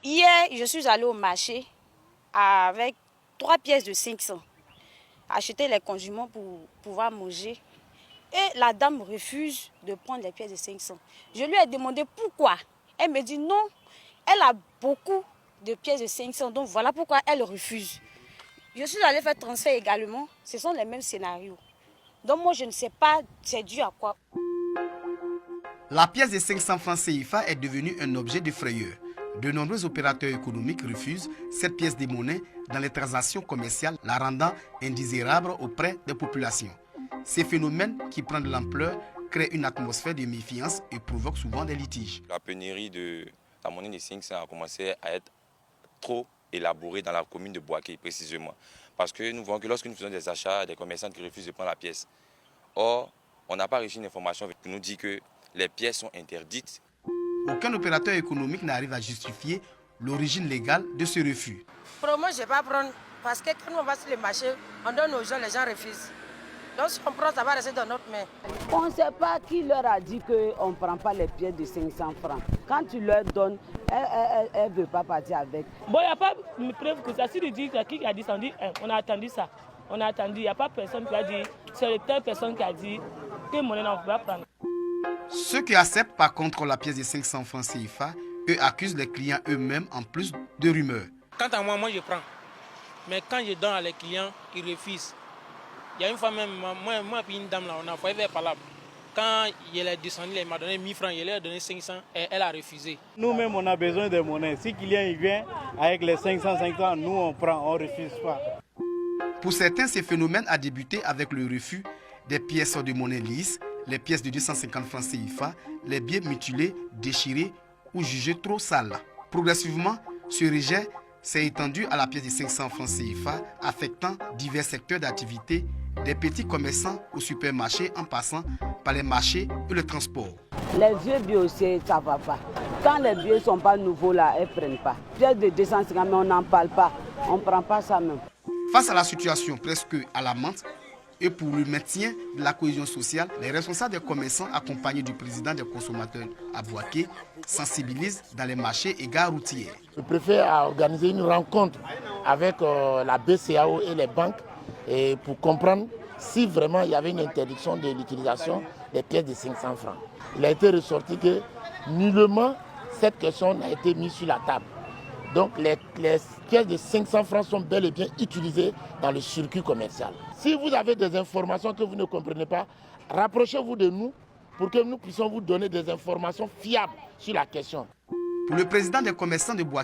Hier, je suis allée au marché avec 3 pièces de 500. Acheter les condiments pour pouvoir manger. Et la dame refuse de prendre les pièces de 500. Je lui ai demandé pourquoi. Elle me dit non, elle a beaucoup de pièces de 500, donc voilà pourquoi elle refuse. Je suis allée faire transfert également. Ce sont les mêmes scénarios. Donc moi, je ne sais pas c'est dû à quoi. La pièce de 500 francs CFA est devenue un objet de frayeur. De nombreux opérateurs économiques refusent cette pièce de monnaie dans les transactions commerciales, la rendant indésirable auprès des populations. Ces phénomènes qui prennent de l'ampleur créent une atmosphère de méfiance et provoquent souvent des litiges. La pénurie de la monnaie de 500 a commencé à être trop élaborée dans la commune de Boaké précisément. Parce que nous voyons que lorsque nous faisons des achats, des commerçants qui refusent de prendre la pièce. Or, on n'a pas reçu une information qui nous dit que les pièces sont interdites. Aucun opérateur économique n'arrive à justifier l'origine légale de ce refus. Pour moi, je ne vais pas prendre parce que quand on va sur le marché, on donne aux gens, les gens refusent. Donc si on prend, ça va rester dans notre main. On ne sait pas qui leur a dit qu'on ne prend pas les pièces de 500 francs. Quand tu leur donnes, elle ne veut pas partir avec. Bon, il n'y a pas de preuve que ça. Si tu dis qui a dit ça, on dit on a attendu ça. On a attendu, il n'y a pas personne qui a dit, c'est telle personne qui a dit que monnaie on ne peut pas prendre. Ceux qui acceptent par contre la pièce de 500 francs CFA, eux accusent les clients eux-mêmes en plus de rumeurs. Quant à moi, je prends. Mais quand je donne à les clients, ils refusent. Il y a une fois même, moi et une dame là, on a fait vers par là. Quand il est descendu, il m'a donné 1000 francs, il lui a donné 500 et elle a refusé. Nous-mêmes, on a besoin de monnaie. Si le client vient avec les 500, nous on prend, on ne refuse pas. Pour certains, ce phénomène a débuté avec le refus des pièces de monnaie lisse, les pièces de 250 francs CFA, les billets mutilés, déchirés ou jugés trop sales. Progressivement, ce rejet s'est étendu à la pièce de 500 francs CFA, affectant divers secteurs d'activité, des petits commerçants au supermarché en passant par les marchés et le transport. Les vieux billets aussi, ça ne va pas. Quand les billets ne sont pas nouveaux, là, elles ne prennent pas. Pièces de 250, mais on n'en parle pas. On ne prend pas ça même. Face à la situation presque alarmante et pour le maintien de la cohésion sociale, les responsables des commerçants accompagnés du président des consommateurs à Boaké sensibilisent dans les marchés et gares routières. Le préfet a organisé une rencontre avec la BCAO et les banques et pour comprendre si vraiment il y avait une interdiction de l'utilisation des pièces de 500 francs. Il a été ressorti que nullement cette question n'a été mise sur la table. Donc les pièces de 500 francs sont bel et bien utilisées dans le circuit commercial. Si vous avez des informations que vous ne comprenez pas, rapprochez-vous de nous pour que nous puissions vous donner des informations fiables sur la question. Pour le président des commerçants de Boaké,